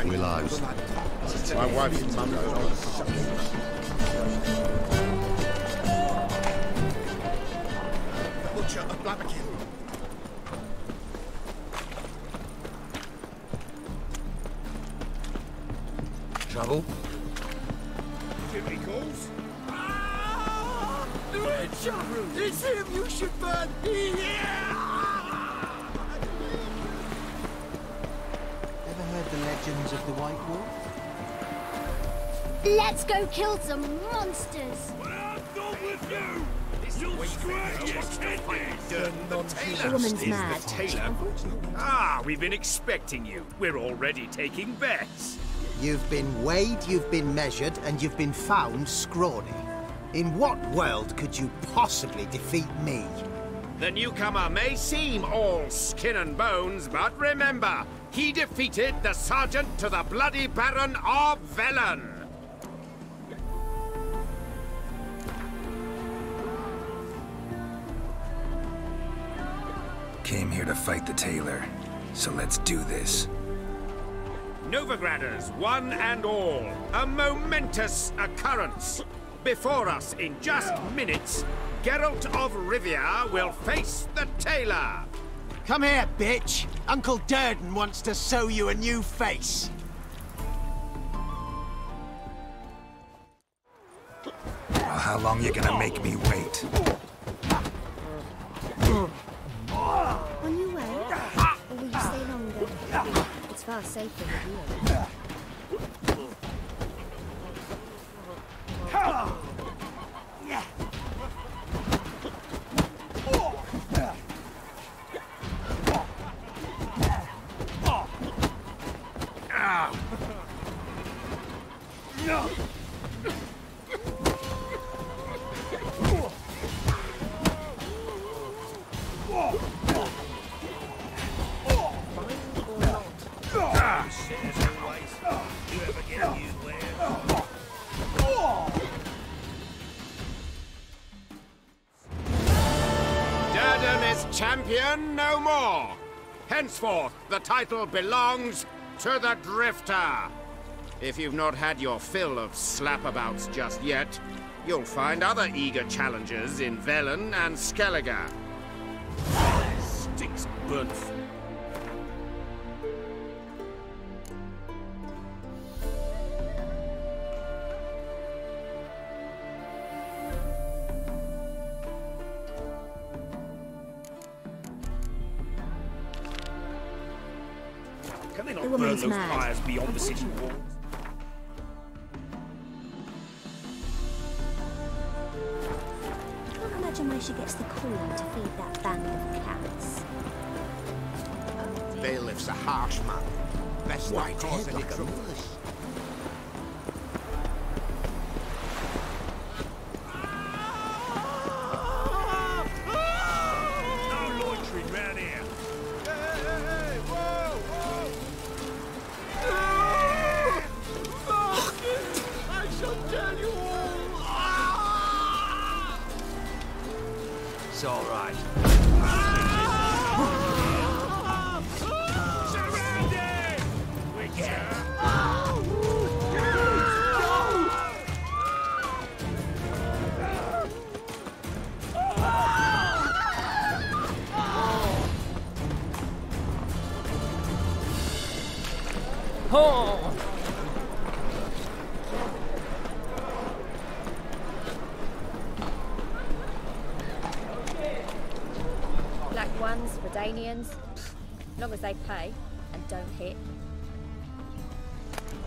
We lives. My wife's mum. Butcher of Blabberkin. Trouble? Jimmy calls. Richard! It's him! You should burn! Ever heard the legends of the White Wolf? Let's go kill some monsters! What I'm done with you! You'll scratch your kidneys! The woman's mad. Ah, we've been expecting you. We're already taking bets. You've been weighed, you've been measured, and you've been found scrawny. In what world could you possibly defeat me? The newcomer may seem all skin and bones, but remember, he defeated the sergeant to the bloody Baron of Velen. Came here to fight the tailor, so let's do this. Novigraders, one and all, a momentous occurrence. Before us, in just minutes, Geralt of Rivia will face the tailor. Come here, bitch! Uncle Durden wants to sew you a new face. Well, how long you gonna make me wait? On your way? Or will you stay longer? It's far safer with you. Champion no more. Henceforth, the title belongs to the Drifter. If you've not had your fill of slapabouts just yet, you'll find other eager challengers in Velen and Skellige. Stinks of burnt. The woman's Those mad. fires beyond the city walls. I can't imagine where she gets the coin to feed that band of cats. Bailiff's a harsh man. Best not cause any trouble. No loitering round here. Hey, whoa, whoa! I shall tell you all. It's all right. Surrounded! Witcher! Black ones, Redanians, as long as they pay and don't hit.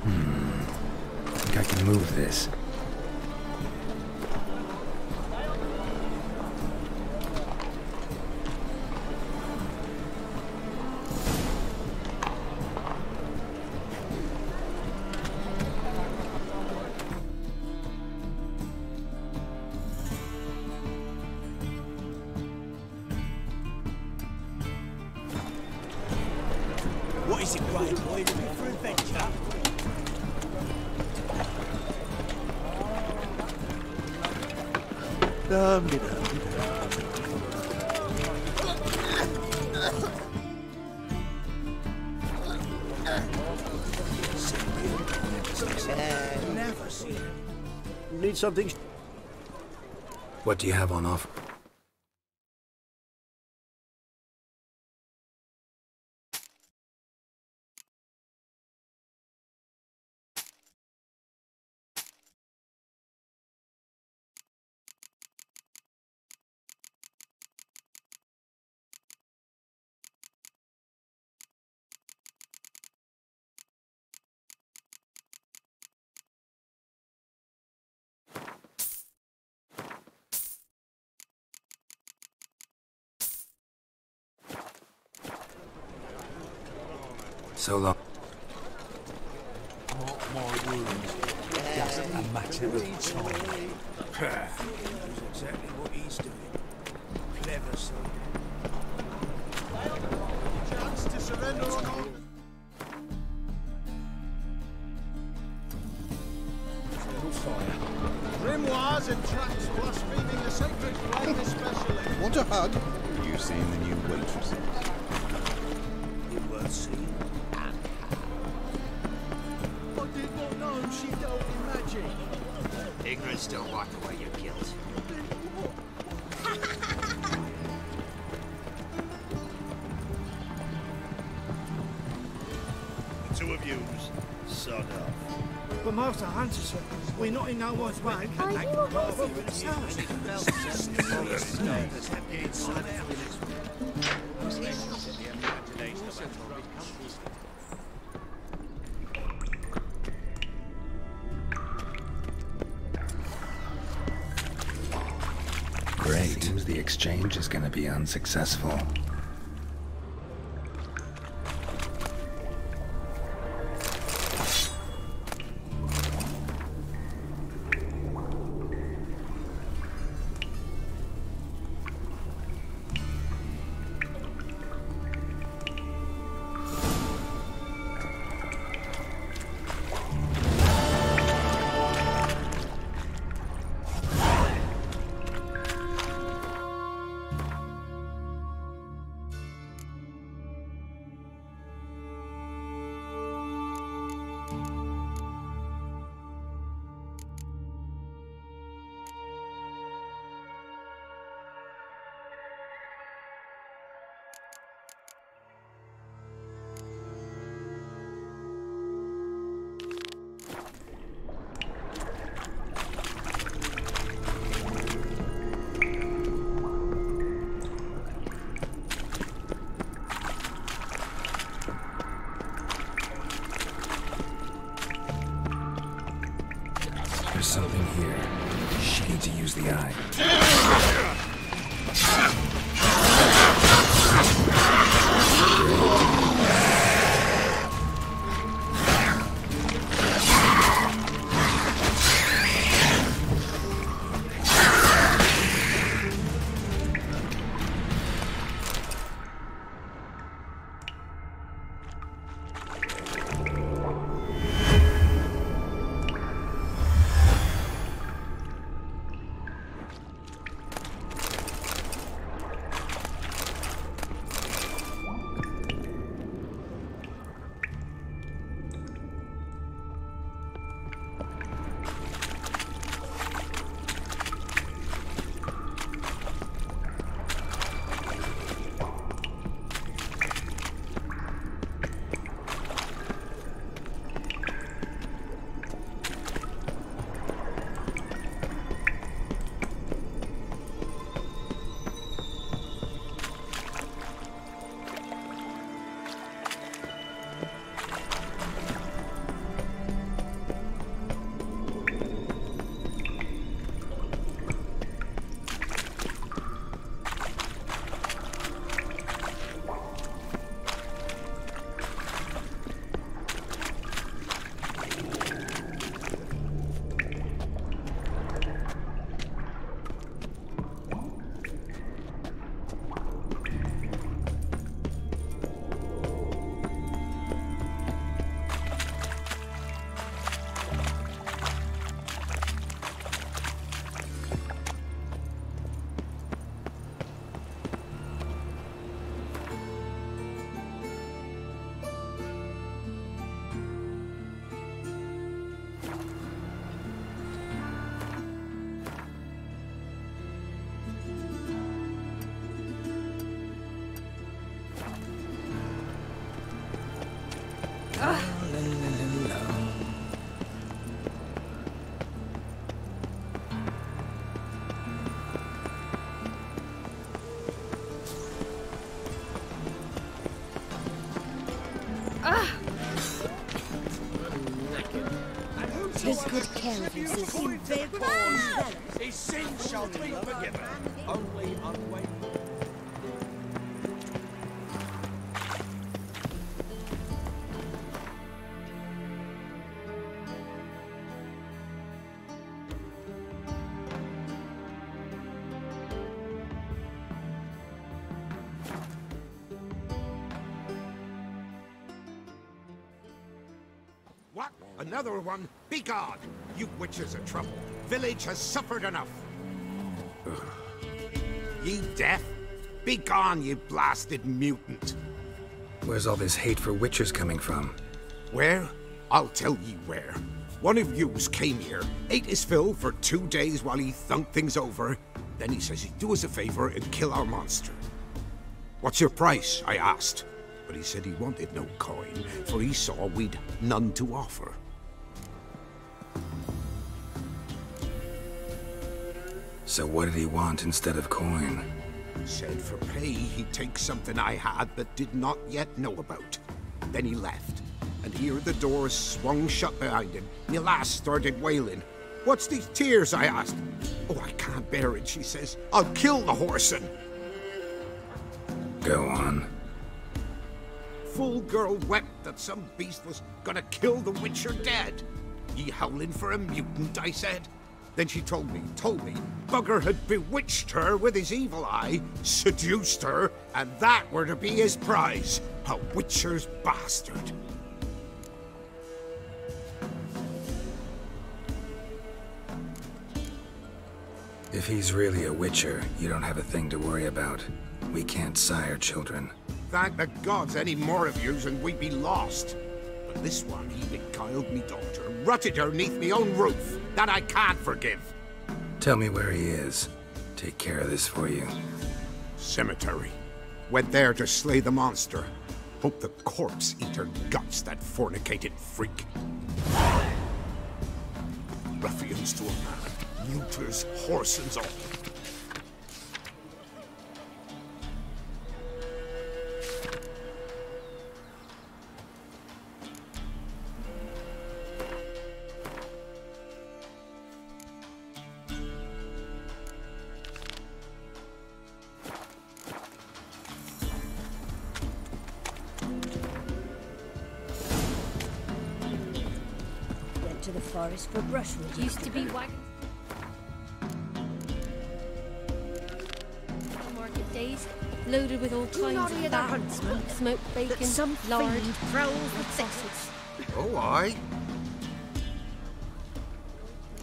I think I can move this. What is it, Brian boy? Ready for adventure? Never seen it. Need something? What do you have on offer? So long. My wounds. Just a matter of time. Knows exactly what he's doing. Clever son. Chance to surrender or not? Grimoires and tracks blaspheming the sacred flame especially. Want a hug? Have you seen the new waitresses? You will see. I did not know she dealt in magic. Ignorance don't wipe away your guilt. The two of yous, sod off. But Master Hunter, sir, we're not in no one's way. Are you a Great. Seems the exchange is gonna be unsuccessful. There's something here. Shady to use the eye. Take good care of yourself. His sins shall be forgiven. Only unwavering. What? Another one? Begone! You witches of trouble. Village has suffered enough. Ye deaf? Begone, you blasted mutant. Where's all this hate for witchers coming from? Where? I'll tell ye where. One of yous came here, ate his fill for 2 days while he thunked things over. Then he says he'd do us a favor and kill our monster. What's your price? I asked. But he said he wanted no coin, for he saw we'd none to offer. So what did he want instead of coin? Said for pay he'd take something I had but did not yet know about. Then he left, and here the doors swung shut behind him. My lass started wailing. What's these tears? I asked. Oh, I can't bear it, she says. I'll kill the whoreson. Go on. Full girl wept that some beast was gonna kill the witcher dead. Ye howling for a mutant, I said. Then she told me, Bugger had bewitched her with his evil eye, seduced her, and that were to be his prize, a witcher's bastard. If he's really a witcher, you don't have a thing to worry about. We can't sire children. Thank the gods any more of yous and we'd be lost. But this one, he beguiled me daughter, rutted her neath me own roof. That I can't forgive. Tell me where he is. Take care of this for you. Cemetery. Went there to slay the monster. Hope the corpse eat her guts, that fornicated freak. Ruffians to a man. Neuters, whoresons all. To the forest for brushwood. Used to be wagons. Market days, loaded with all kinds of fat, smoked bacon, Some lard, fiend prowls with sausage. Oh, aye.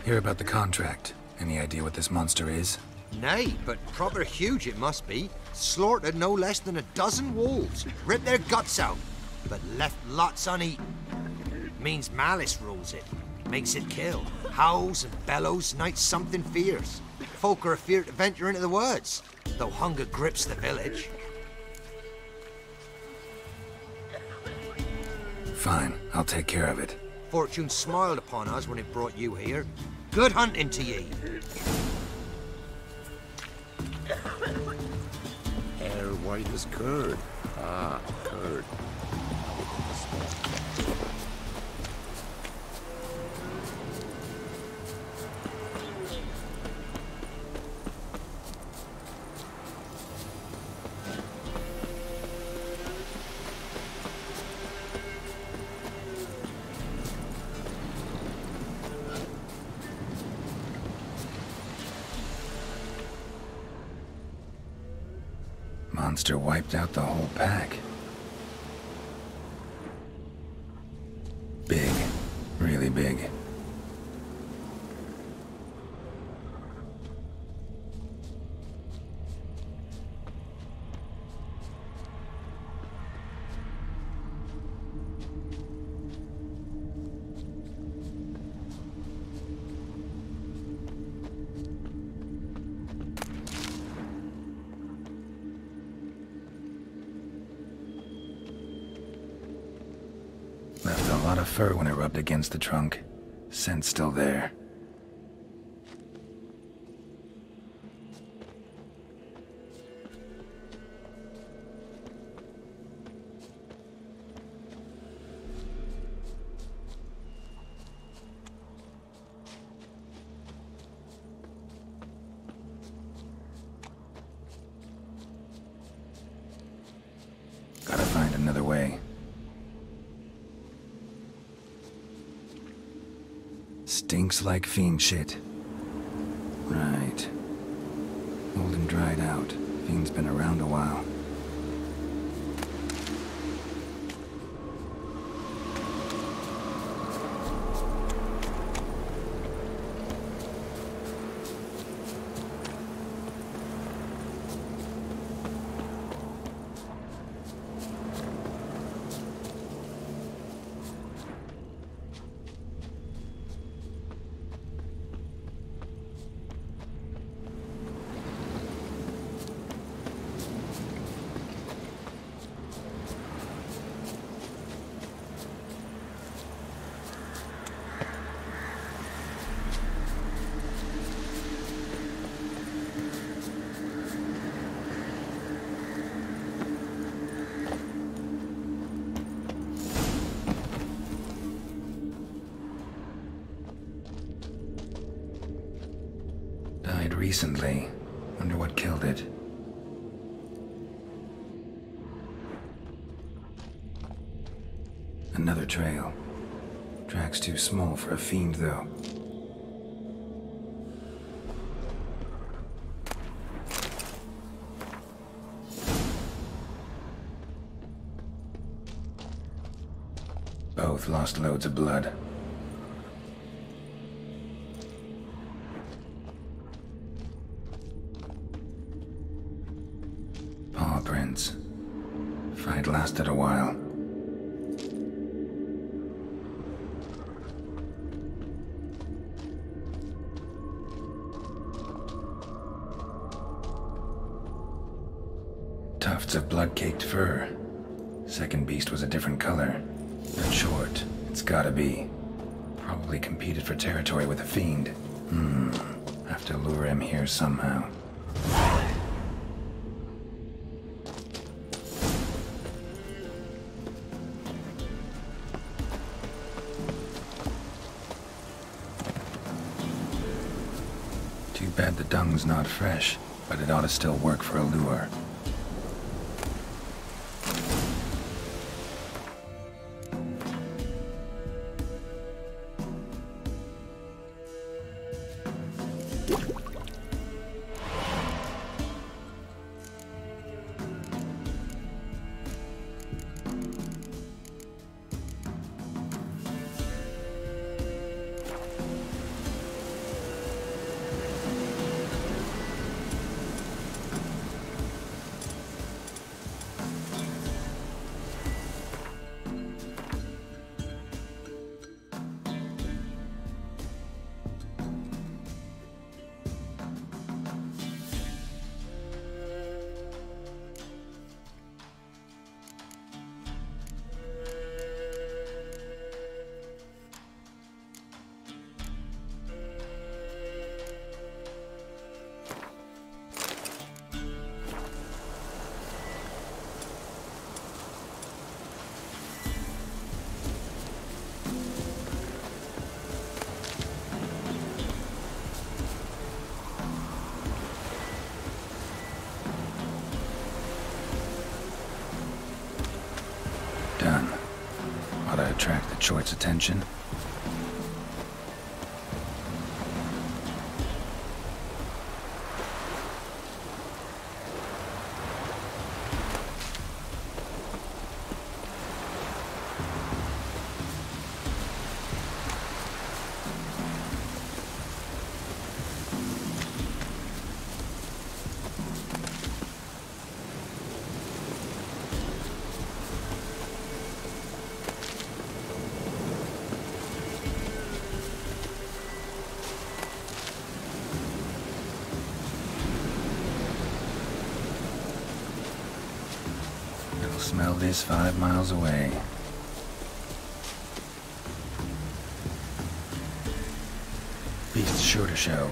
Hear about the contract. Any idea what this monster is? Nay, but proper huge it must be. Slaughtered no less than a dozen wolves. Ripped their guts out, but left lots uneaten. Means malice rules it. Makes it kill. Howls and bellows, nights something fierce. Folk are afeard to venture into the woods, though hunger grips the village. Fine, I'll take care of it. Fortune smiled upon us when it brought you here. Good hunting to ye. Hair white as curd. Ah, curd. Monster wiped out the whole pack. Big. Really big. Left a lot of fur when it rubbed against the trunk. Scent's still there. Stinks like fiend shit. Right. Old and dried out. Fiend's been around a while. Died recently. Wonder what killed it. Another trail. Track's too small for a fiend, though. Both lost loads of blood. Paw prints. Fight lasted a while. Tufts of blood-caked fur. Second beast was a different color. But short, it's gotta be. Probably competed for territory with a fiend. Have to lure him here somehow. Too bad the dung's not fresh, but it ought to still work for a lure. Done. Ought to attract the choice attention. Smell this 5 miles away. Beast's sure to show.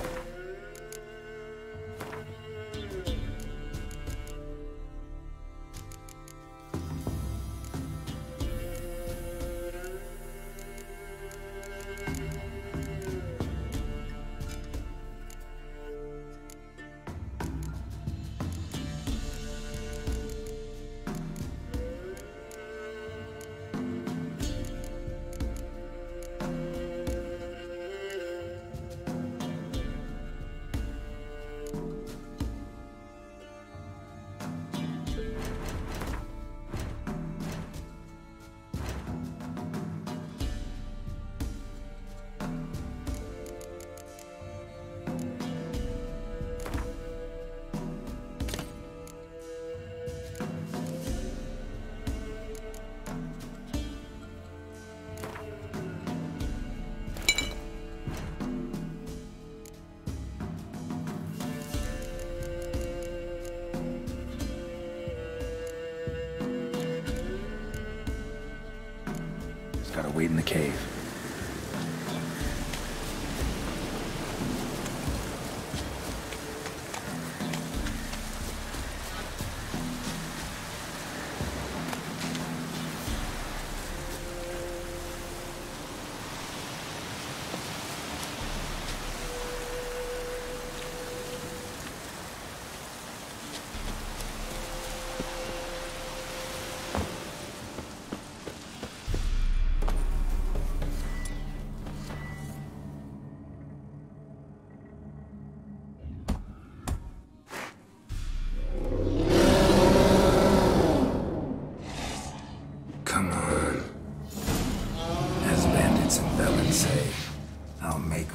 wait in the cave.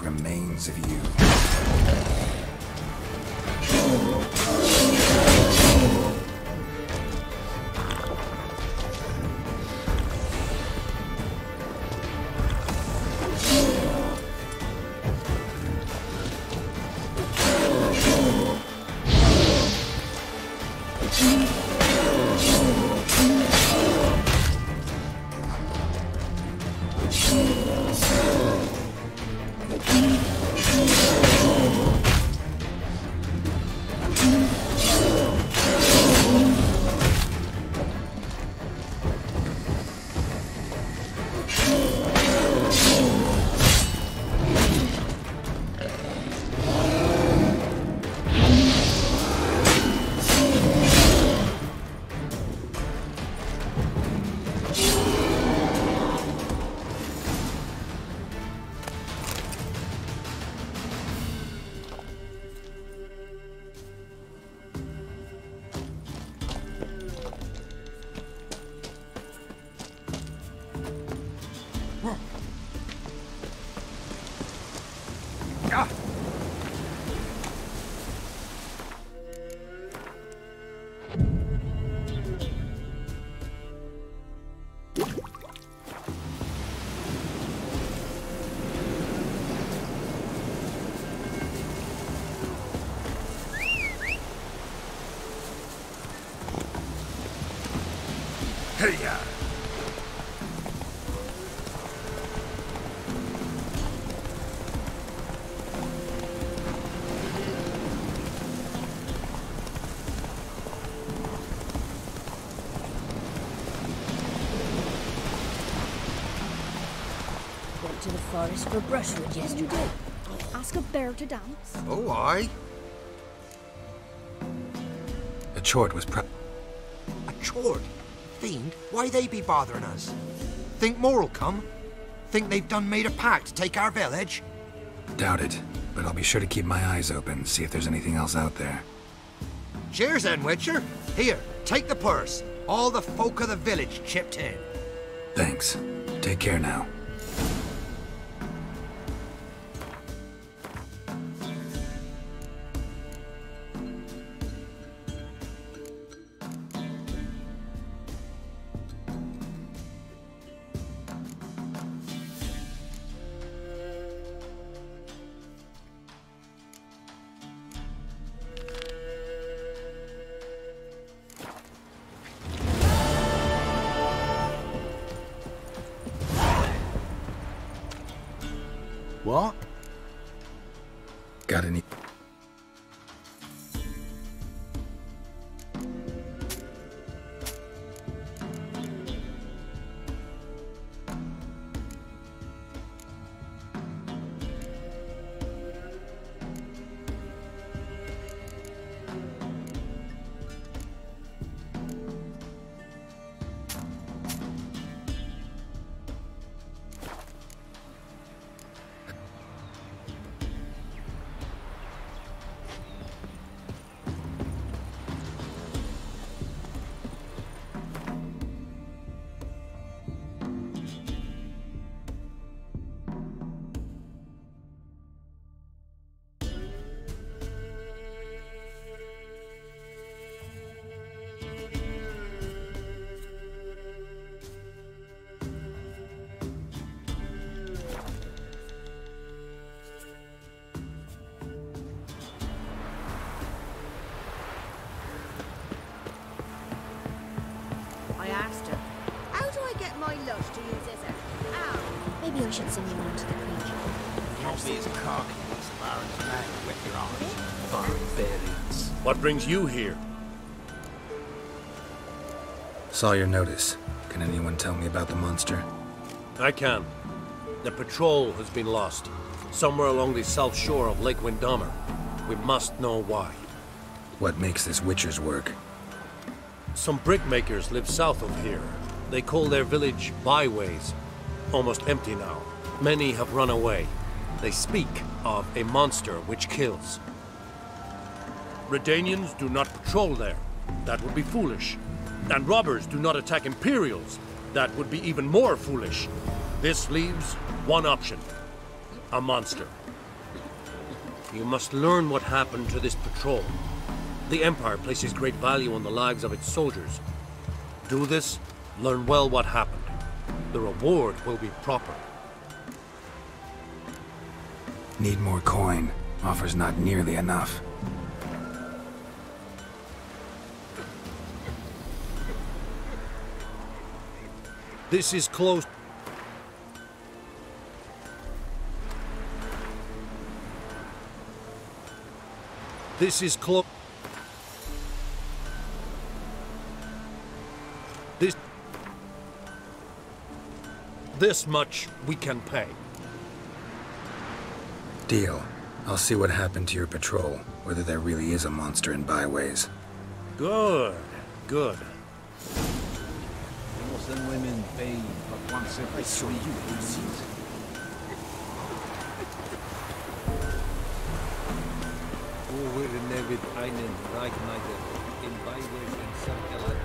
Remains of you. Hey-ya! Went to the forest for brushwood yesterday. Ask a bear to dance. Oh, aye. A chort was A chort? Fiend? Why they be bothering us? Think more'll come? Think they've done made a pact to take our village? Doubt it, but I'll be sure to keep my eyes open, see if there's anything else out there. Cheers then, Witcher. Here, take the purse. All the folk of the village chipped in. Thanks. Take care now. What? Got any? Maybe I should send you on to the creek. You won't be as cocky as Baron's man with your arms. Barbarians. What brings you here? Saw your notice. Can anyone tell me about the monster? I can. The patrol has been lost. Somewhere along the south shore of Lake Windhammer. We must know why. What makes this Witcher's work? Some brickmakers live south of here. They call their village byways. Almost empty now. Many have run away. They speak of a monster which kills. Redanians do not patrol there. That would be foolish. And robbers do not attack Imperials. That would be even more foolish. This leaves one option. A monster. You must learn what happened to this patrol. The Empire places great value on the lives of its soldiers. Do this, learn well what happened. The reward will be proper. Need more coin. Offer's not nearly enough. This is close. This is close. This much we can pay. Deal. I'll see what happened to your patrol, whether there really is a monster in byways. Good, good. Muslim women pay but once every 3 years. Woher nevit einen Reichmeister in Byways and Circular.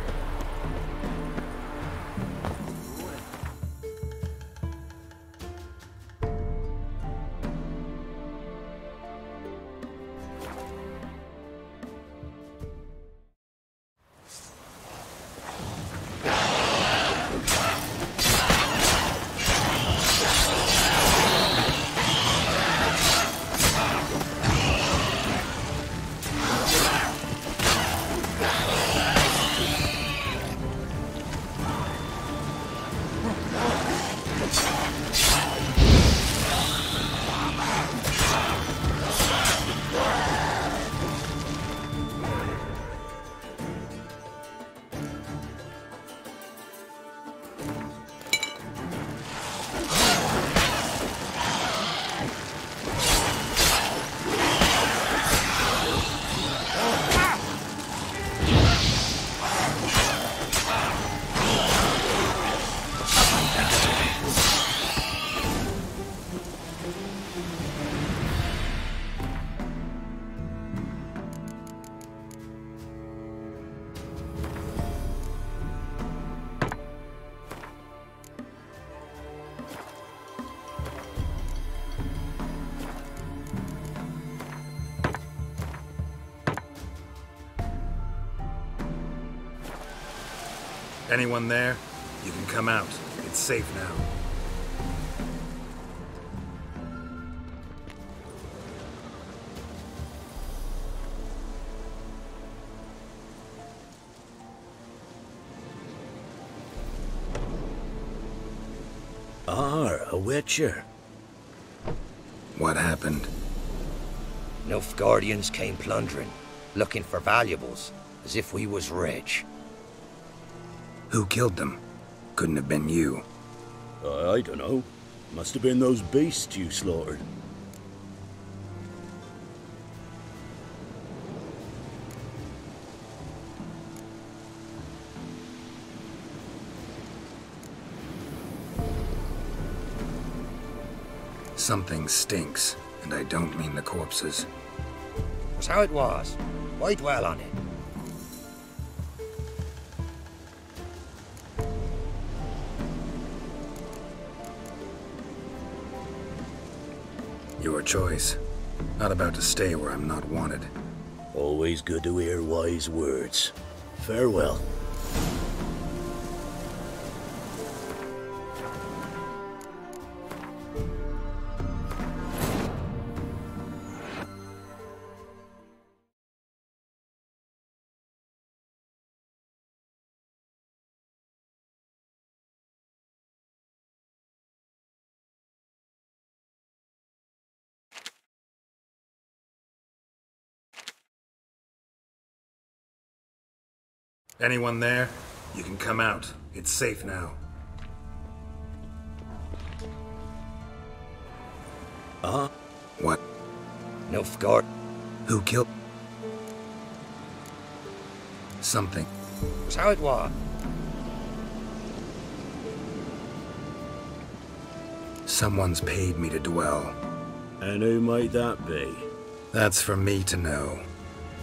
Anyone there? You can come out. It's safe now. A Witcher. What happened? Nilfgaardians came plundering, looking for valuables, as if we was rich. Who killed them? Couldn't have been you. I don't know. Must have been those beasts you slaughtered. Something stinks, and I don't mean the corpses. That's how it was. Why dwell on it? Your choice. Not about to stay where I'm not wanted. Always good to hear wise words. Farewell. Anyone there? You can come out. It's safe now. Uh-huh. What? Nilfgaard. Who killed? Something. So it was. Someone's paid me to dwell. And who might that be? That's for me to know.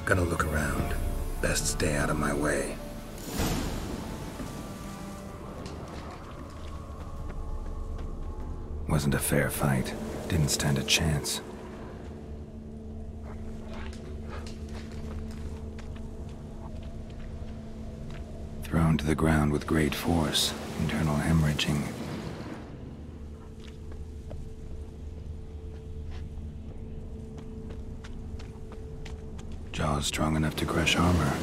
Gonna look around. Best stay out of my way. Wasn't a fair fight. Didn't stand a chance. Thrown to the ground with great force. Internal hemorrhaging. Jaws strong enough to crush armor.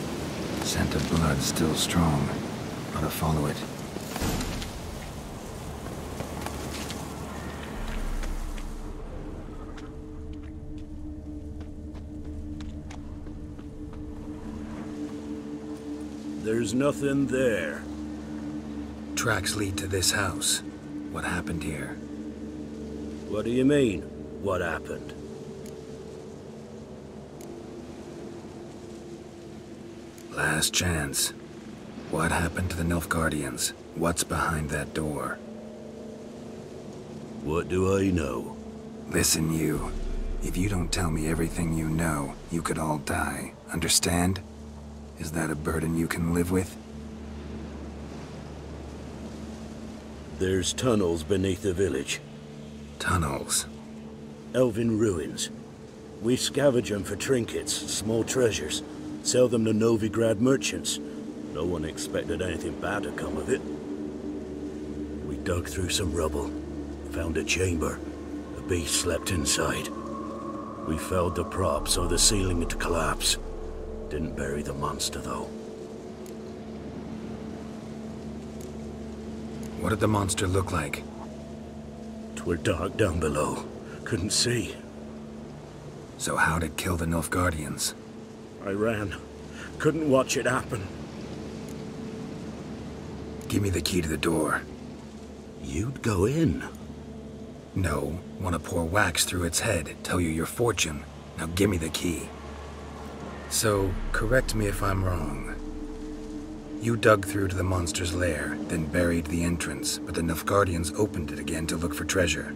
Scent of blood still strong. Gotta follow it. There's nothing there. Tracks lead to this house. What happened here? What do you mean, what happened? Last chance. What happened to the Nilfgaardians? What's behind that door? What do I know? Listen, you. If you don't tell me everything you know, you could all die. Understand? Is that a burden you can live with? There's tunnels beneath the village. Tunnels? Elven ruins. We scavenge them for trinkets, small treasures. Sell them to Novigrad merchants. No one expected anything bad to come of it. We dug through some rubble. Found a chamber. The beast slept inside. We felled the prop so the ceiling had to collapse. Didn't bury the monster, though. What did the monster look like? 'Twere dark down below. Couldn't see. So how'd it kill the Nilfgaardians? I ran. Couldn't watch it happen. Give me the key to the door. You'd go in? No. Want to pour wax through its head, tell you your fortune. Now give me the key. So, correct me if I'm wrong. You dug through to the monster's lair, then buried the entrance, but the Nilfgaardians opened it again to look for treasure.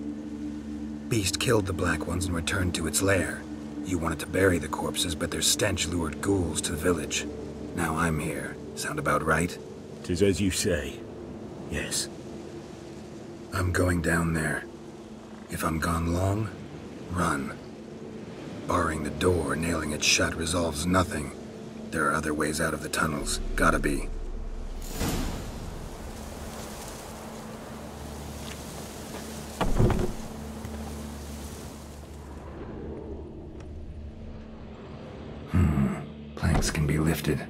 Beast killed the Black Ones and returned to its lair. You wanted to bury the corpses, but their stench lured ghouls to the village. Now I'm here. Sound about right? 'Tis as you say. Yes. I'm going down there. If I'm gone long, run. Barring the door, nailing it shut resolves nothing. There are other ways out of the tunnels. Gotta be. Planks can be lifted.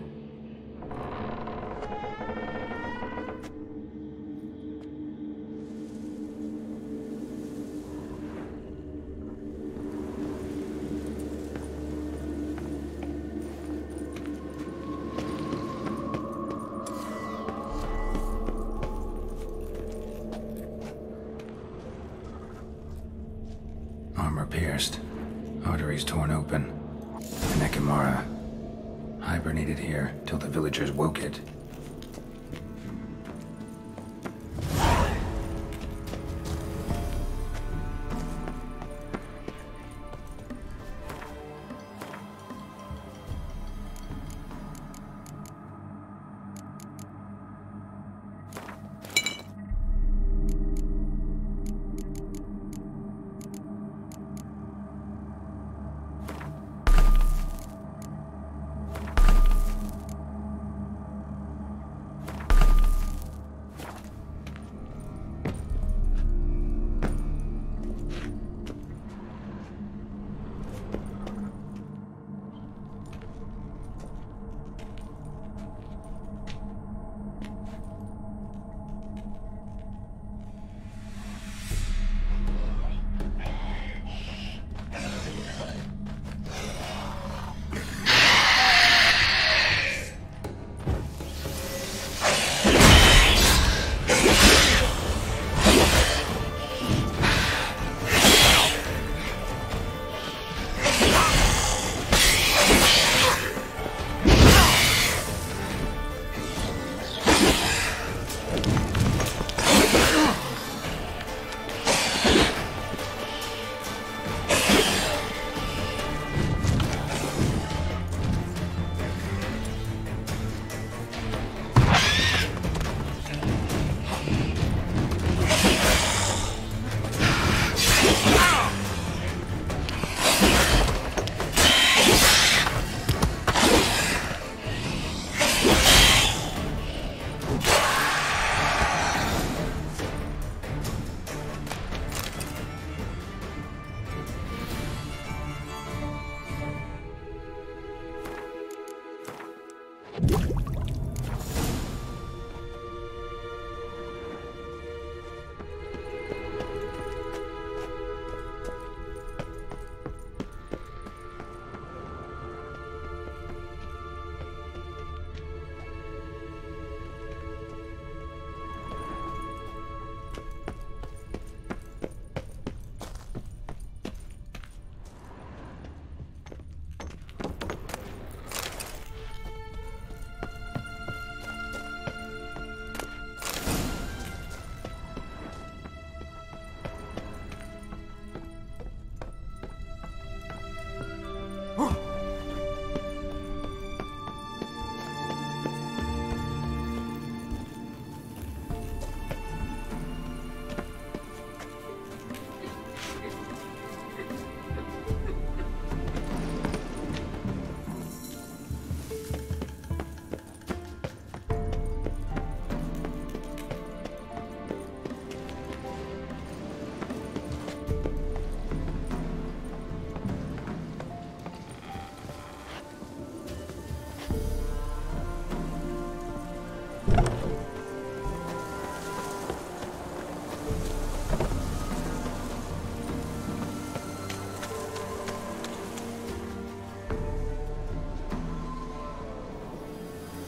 Armor pierced. Arteries torn open. The Nekimara. Hibernated here till the villagers woke it.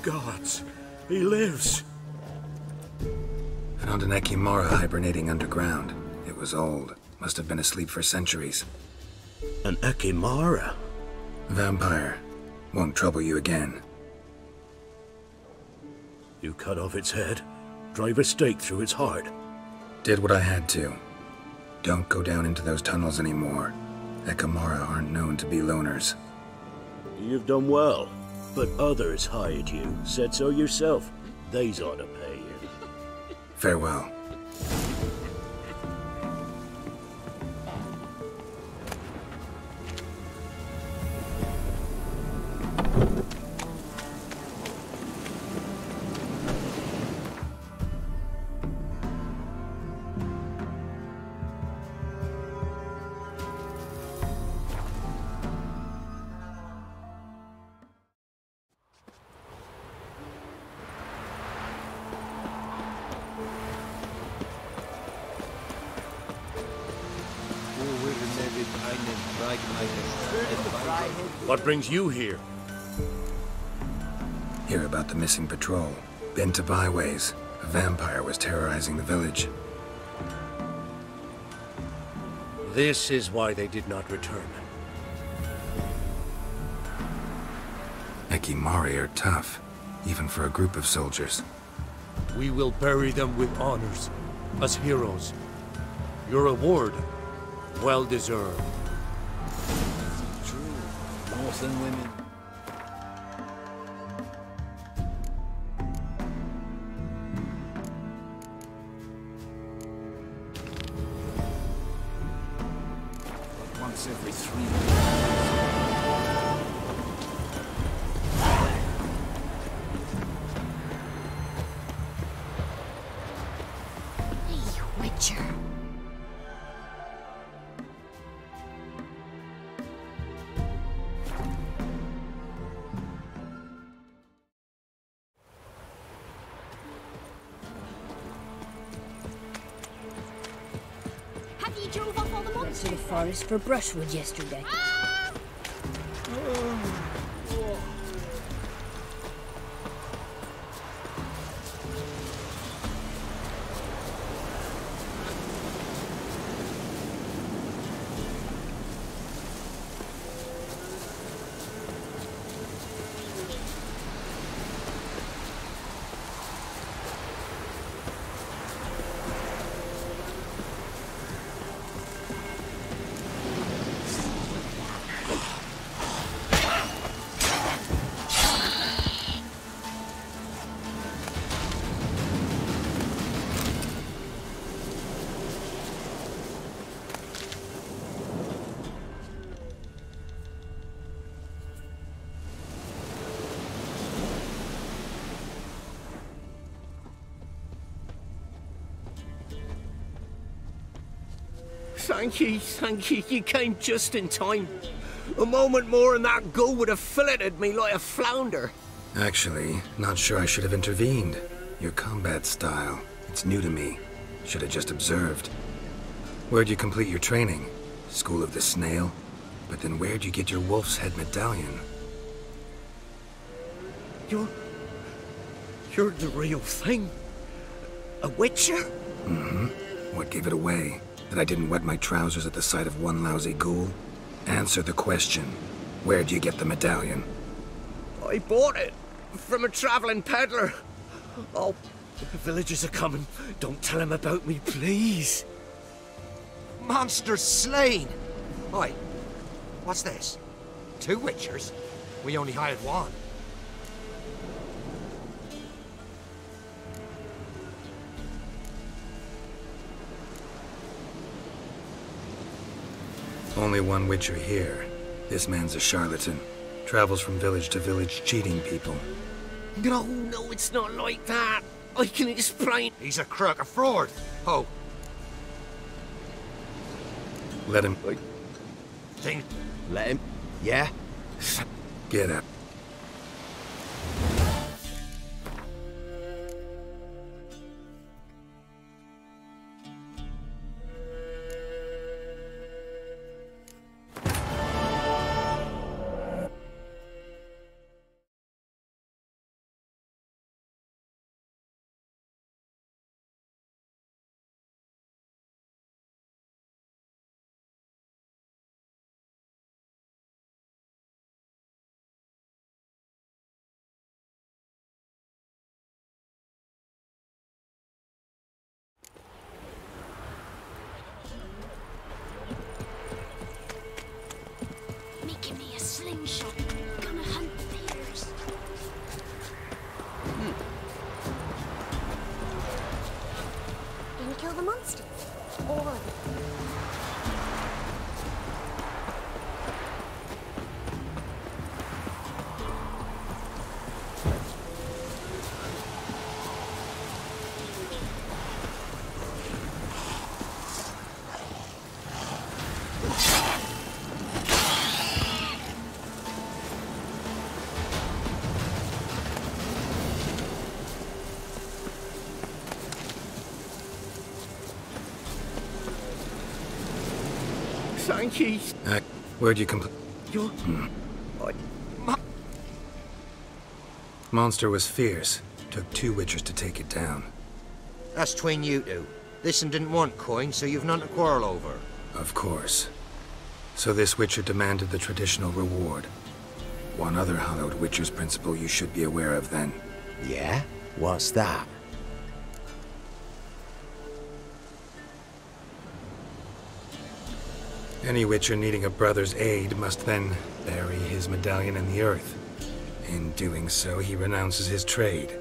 gods, he lives. Found an Ekimara hibernating underground. It was old. Must have been asleep for centuries. An Ekimara? Vampire. Won't trouble you again. You cut off its head, drive a stake through its heart. Did what I had to. Don't go down into those tunnels anymore. Ekimara aren't known to be loners. You've done well, but others hired you. Said so yourself. They's ought to pay you. Farewell. What brings you here? Hear about the missing patrol. Been to byways. A vampire was terrorizing the village. This is why they did not return. Ekimari are tough, even for a group of soldiers. We will bury them with honors, as heroes. Your reward, well deserved. North and women. Like once every 3 months. Hey, Witcher. Went to the forest for brushwood yesterday. Thank you, you came just in time. A moment more and that gull would have filleted me like a flounder. Actually, not sure I should have intervened. Your combat style, it's new to me. Should have just observed. Where'd you complete your training? School of the Snail? But then where'd you get your wolf's head medallion? You're the real thing? A witcher? Mm-hmm. What gave it away? That I didn't wet my trousers at the sight of one lousy ghoul? Answer the question. Where'd you get the medallion? I bought it from a traveling peddler. Oh, the villagers are coming. Don't tell them about me, please. Monster slain! Oi, what's this? 2 witchers? We only hired 1. Only 1 witcher here. This man's a charlatan. Travels from village to village cheating people. No, it's not like that. I can explain. He's a crook, a fraud. Oh. Let him... Let him? Yeah? Get up. Yankees. Where'd you complete? You're... Monster was fierce. Took 2 Witchers to take it down. That's between you two. This one didn't want coin, so you've none to quarrel over. Of course. So this Witcher demanded the traditional reward. One other hallowed Witcher's principle you should be aware of then. Yeah? What's that? Any Witcher needing a brother's aid must then bury his medallion in the earth. In doing so, he renounces his trade.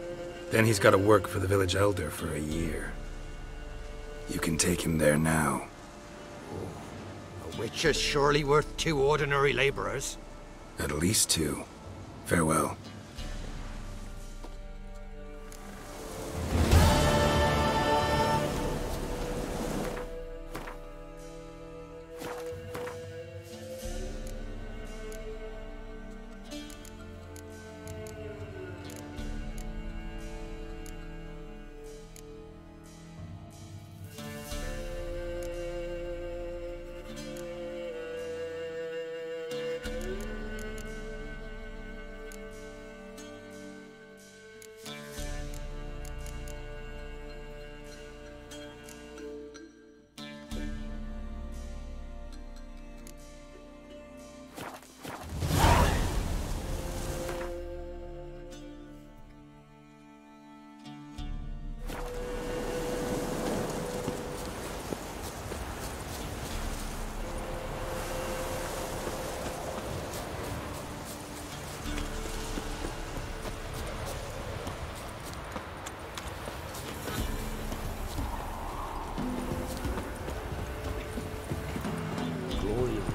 Then he's got to work for the village elder for a year. You can take him there now. A Witcher's surely worth 2 ordinary laborers. At least 2. Farewell.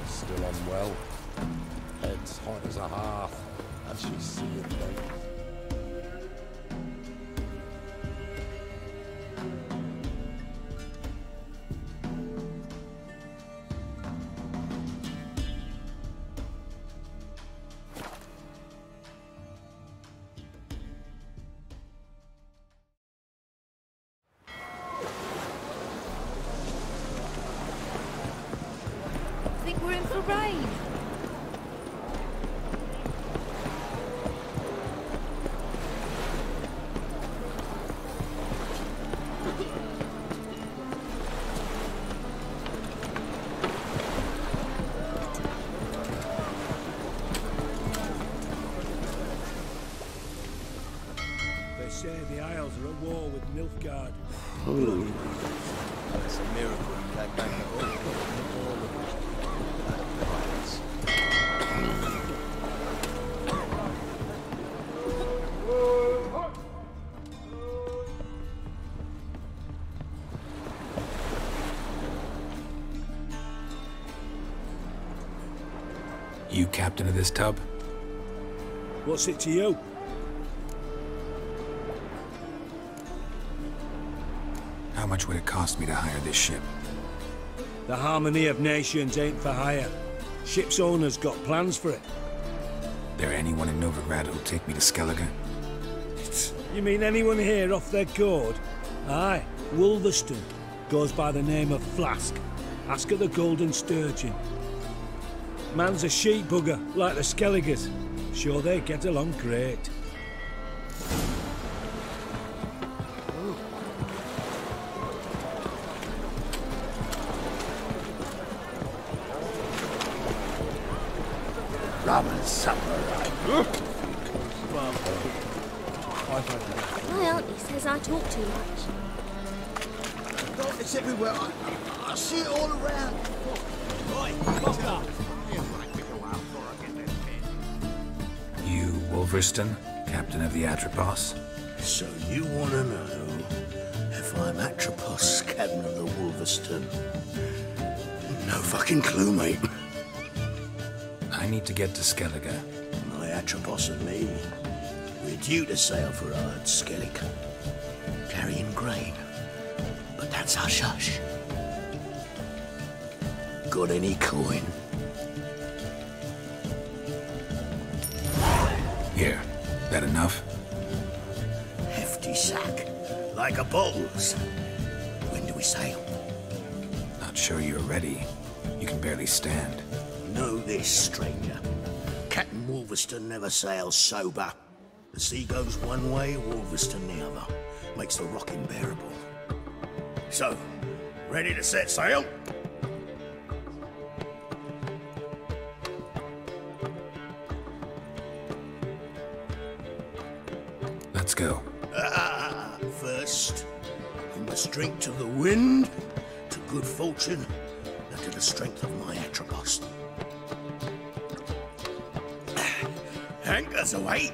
Still unwell. Head's hot as a hearth, and she's seeing things. I think we're in for rain. They say the Isles are at war with Nilfgaard. It's a miracle you came back at all. You captain of this tub? What's it to you? How much would it cost me to hire this ship? The harmony of nations ain't for hire. Ship's owner's got plans for it. There anyone in Novigrad who'll take me to Skellige? You mean anyone here off their gourd? Aye, Wolverston goes by the name of Flask. Ask at the Golden Sturgeon. Man's a sheep bugger, like the Skelligers. Sure, they get along great. Rum and supper, My auntie says I talk too much. God, it's everywhere. I see it all around. Right, fuck up. You, Wolverston, captain of the Atropos? So you want to know if I'm Atropos, captain of the Wolverston? No fucking clue, mate. I need to get to Skellige. My Atropos and me, we're due to sail for Ard Skellig, carrying grain. But that's hush-hush. Got any coin? Here, that enough? Hefty sack, like a bull's. When do we sail? Not sure you're ready. You can barely stand. Know this, stranger. Captain Wolverston never sails sober. The sea goes one way, Wolverston the other. Makes the rocking bearable. So, ready to set sail? Let's go. First, you must drink to the wind, to good fortune, and to the strength of my Atropos. Anchors away.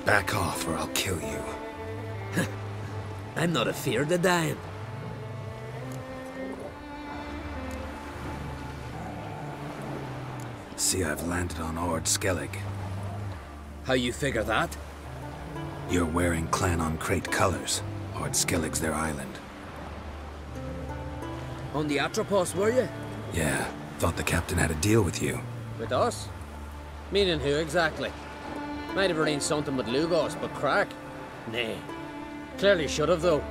Back off or I'll kill you. I'm not afeard of dying. See, I've landed on Ord Skellig. How you figure that? You're wearing Clan on Crate colors. Ord Skellig's their island. On the Atropos, were you? Yeah, thought the captain had a deal with you. With us? Meaning who exactly? Might have arranged something with Lugos, but crack? Nay. Clearly should have, though.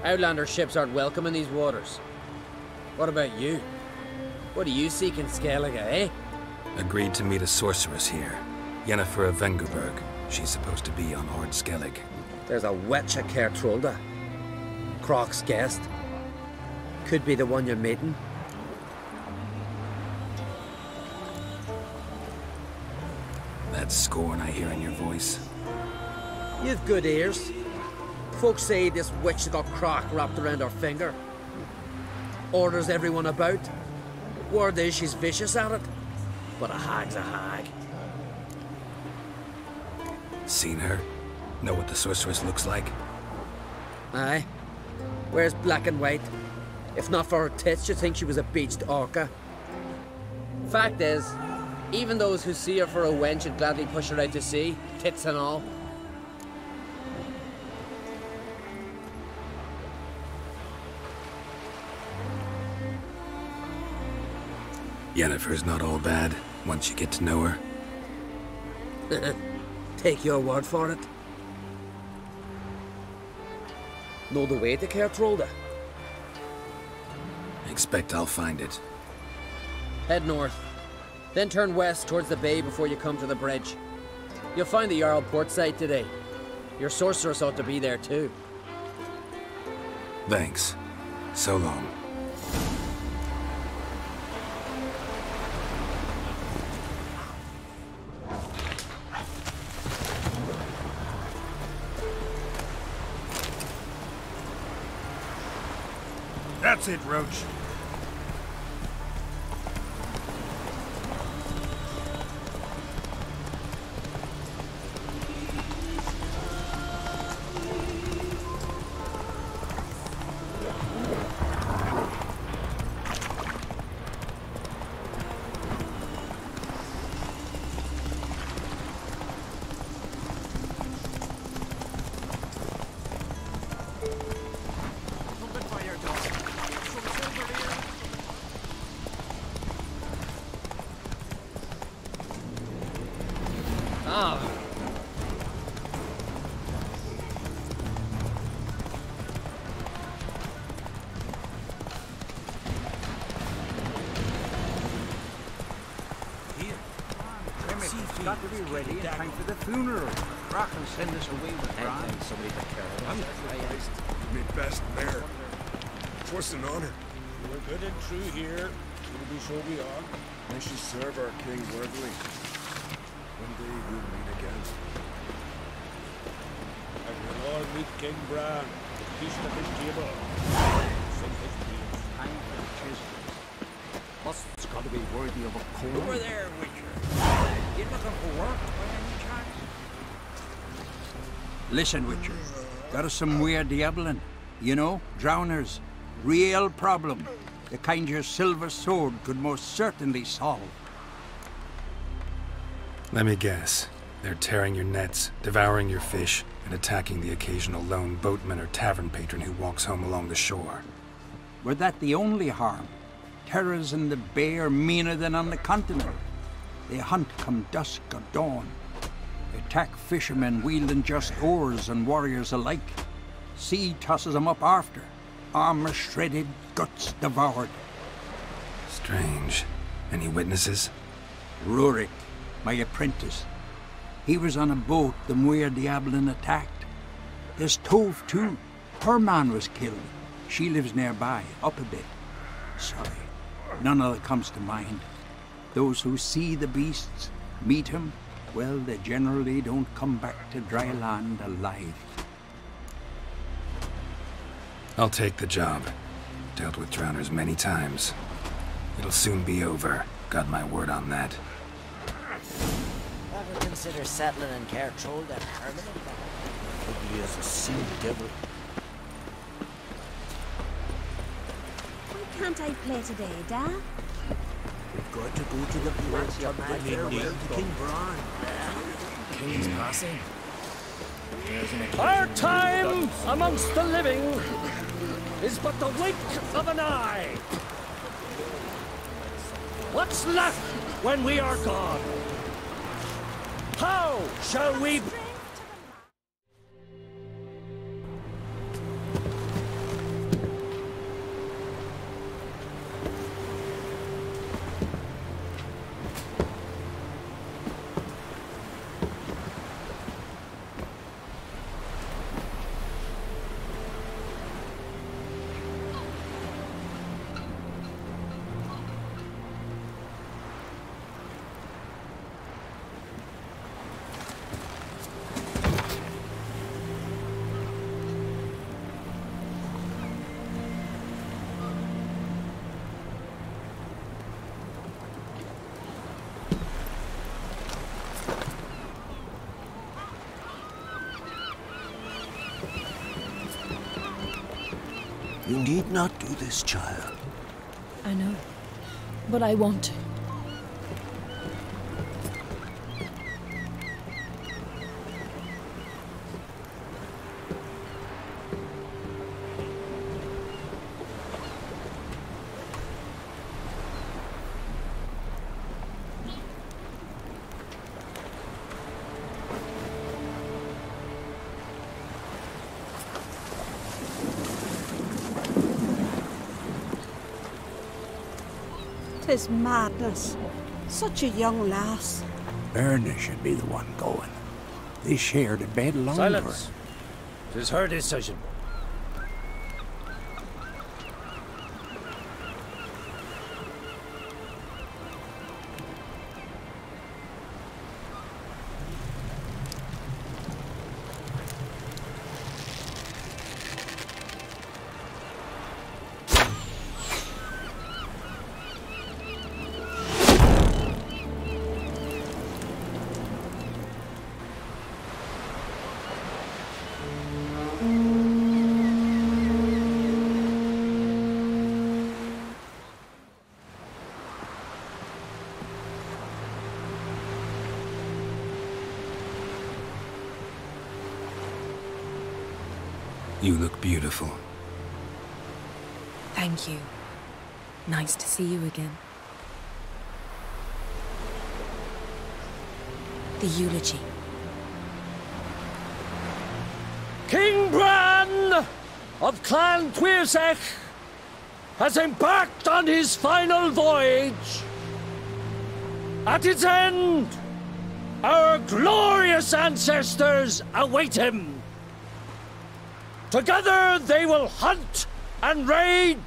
Outlander ships aren't welcome in these waters. What about you? What do you seek in Skellige, eh? Agreed to meet a sorceress here. Yennefer of Vengerberg. She's supposed to be on Ord Skellig. There's a witch at Kertrolda. Croc's guest. Could be the one you're meeting. That scorn I hear in your voice. You've good ears. Folks say this witch got Croc wrapped around her finger. Orders everyone about. Word is she's vicious at it. But a hag's a hag. Seen her? Know what the sorceress looks like? Aye. Wears black and white. If not for her tits, you'd think she was a beached orca. Fact is, even those who see her for a wench would gladly push her out to sea, tits and all. Yennefer's not all bad, once you get to know her. Take your word for it. Know the way to Kertrolda? Expect I'll find it. Head north. Then turn west towards the bay before you come to the bridge. You'll find the Jarl port site today. Your sorceress ought to be there too. Thanks. So long. That's it, Roach. Got to be ready in time for the funeral. Rock and send us away with Brian. Somebody to care about. Me best bear. Twas an honor. We're good and true here. It'll be so we are. May she serve our king worthily. One day we'll meet again. And we'll all meet King Bran, the feast of his table. Sing his dreams. Time for the chisel. Bust's got to be worthy of a call. Over there, Witcher. You looking for work by any chance? Listen, Witcher. Got us some weird diabling. You know, drowners. Real problem. The kind your silver sword could most certainly solve. Let me guess. They're tearing your nets, devouring your fish, and attacking the occasional lone boatman or tavern patron who walks home along the shore. Were that the only harm? Terrors in the bay are meaner than on the continent. They hunt come dusk or dawn. Attack fishermen wielding just oars and warriors alike. Sea tosses them up after. Armor shredded, guts devoured. Strange. Any witnesses? Rurik, my apprentice. He was on a boat the Muir Diablin attacked. There's Tove too. Her man was killed. She lives nearby, up a bit. Sorry, none of that comes to mind. Those who see the beasts, meet him, well, they generally don't come back to dry land alive. I'll take the job. Dealt with drowners many times. It'll soon be over. Got my word on that. Ever consider settling in Kertrolda permanent? Ugly as a sea devil. Why can't I play today, Dad? We've got to go to the port to bring in name to King Bran. King's passing. Our time amongst the living is but the wink of an eye. What's left when we are gone? How shall we... You need not do this, child. I know, but I want to. is madness. Such a young lass. Erna should be the one going. They shared a bed longer. Silence. 'Tis her decision. You look beautiful. Thank you. Nice to see you again. The eulogy. King Bran of Clan Tuirsech has embarked on his final voyage. At its end, our glorious ancestors await him. Together they will hunt and raid.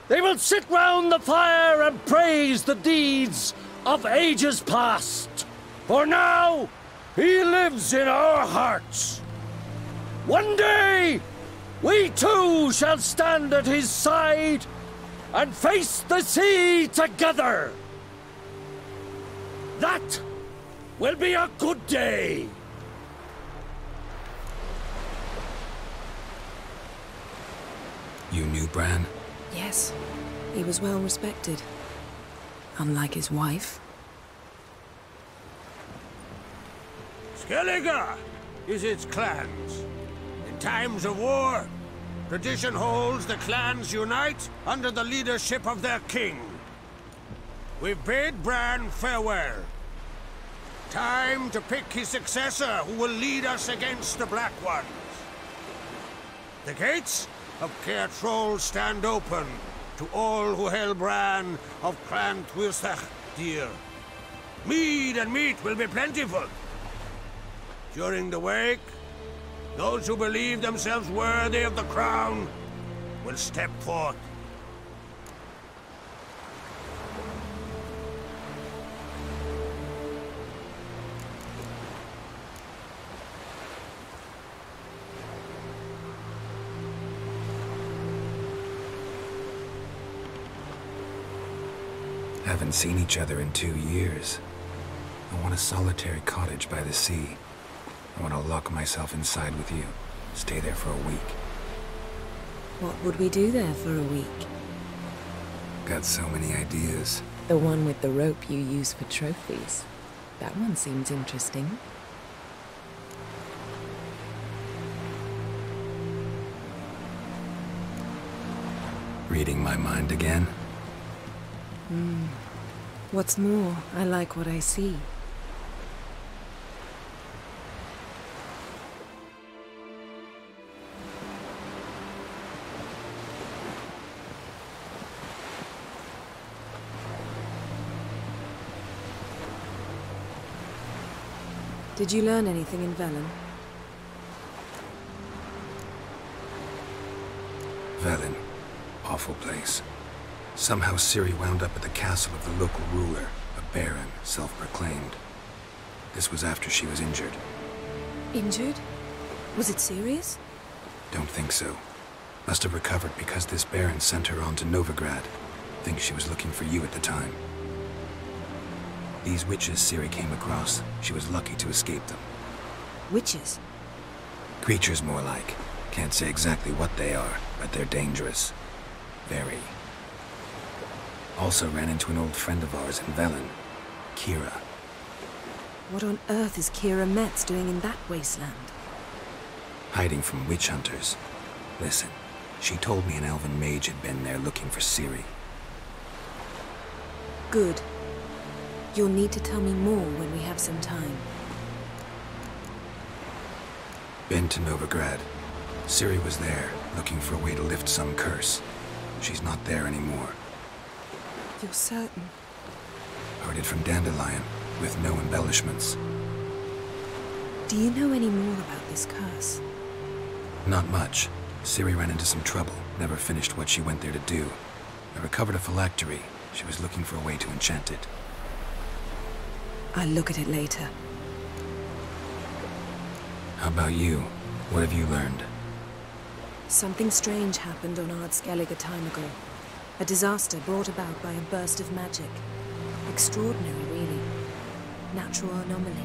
They will sit round the fire and praise the deeds of ages past. For now, he lives in our hearts. One day, we too shall stand at his side and face the sea together. That will be a good day. You knew Bran? Yes, he was well respected. Unlike his wife. Skellige is its clans. In times of war, tradition holds the clans unite under the leadership of their king. We've bid Bran farewell. Time to pick his successor who will lead us against the Black Ones. The gates of Caer Troll stand open to all who held Bran of Clan Tuirsech dear. Mead and meat will be plentiful. During the wake, those who believe themselves worthy of the crown will step forth. Haven't seen each other in 2 years. I want a solitary cottage by the sea. I want to lock myself inside with you. Stay there for a week. What would we do there for a week? Got so many ideas. The one with the rope you use for trophies. That one seems interesting. Reading my mind again? What's more, I like what I see. Did you learn anything in Velen? Velen. Awful place. Somehow Ciri wound up at the castle of the local ruler, a baron, self-proclaimed. This was after she was injured. Injured? Was it serious? Don't think so. Must have recovered because this baron sent her on to Novigrad. Think she was looking for you at the time. These witches Ciri came across, she was lucky to escape them. Witches? Creatures more like. Can't say exactly what they are, but they're dangerous. Very. Also ran into an old friend of ours in Velen, Kira. What on earth is Kira Metz doing in that wasteland? Hiding from witch hunters. Listen, she told me an elven mage had been there looking for Ciri. Good. You'll need to tell me more when we have some time. Been to Novigrad. Ciri was there, looking for a way to lift some curse. She's not there anymore. You're certain? Heard it from Dandelion, with no embellishments. Do you know any more about this curse? Not much. Ciri ran into some trouble, never finished what she went there to do. I recovered a phylactery. She was looking for a way to enchant it. I'll look at it later. How about you? What have you learned? Something strange happened on Ardskellig a time ago. A disaster brought about by a burst of magic. Extraordinary, really. Natural anomaly.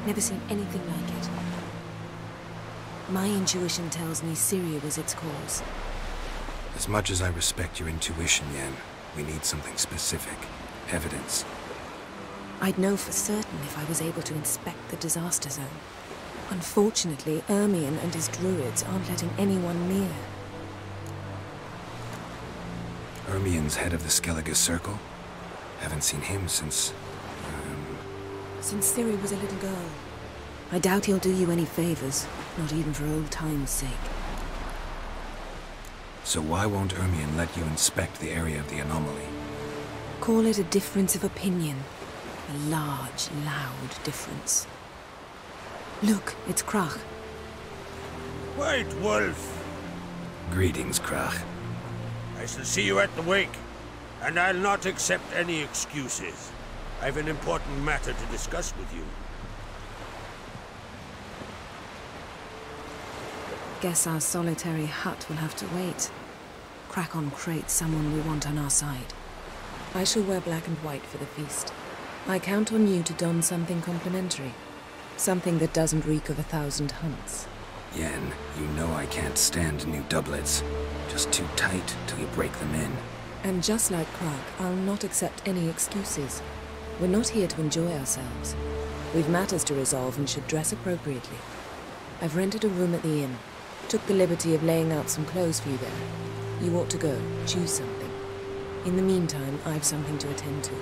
Never seen anything like it. My intuition tells me Ciri was its cause. As much as I respect your intuition, Yen, we need something specific. Evidence. I'd know for certain if I was able to inspect the disaster zone. Unfortunately, Ermion and his druids aren't letting anyone near. Ermion's head of the Skellige Circle? Haven't seen him since... Since Ciri was a little girl. I doubt he'll do you any favors, not even for old time's sake. So why won't Ermion let you inspect the area of the anomaly? Call it a difference of opinion. A large, loud difference. Look, it's Krach. White Wolf! Greetings, Krach. I shall see you at the wake, and I'll not accept any excuses. I've an important matter to discuss with you. Guess our solitary hut will have to wait. Crack on crate someone we want on our side. I shall wear black and white for the feast. I count on you to don something complimentary. Something that doesn't reek of 1,000 hunts. Yen, you know I can't stand new doublets. Just too tight till you break them in. And just like Krag, I'll not accept any excuses. We're not here to enjoy ourselves. We've matters to resolve and should dress appropriately. I've rented a room at the inn. Took the liberty of laying out some clothes for you there. You ought to go, choose something. In the meantime, I've something to attend to.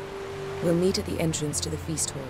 We'll meet at the entrance to the feast hall.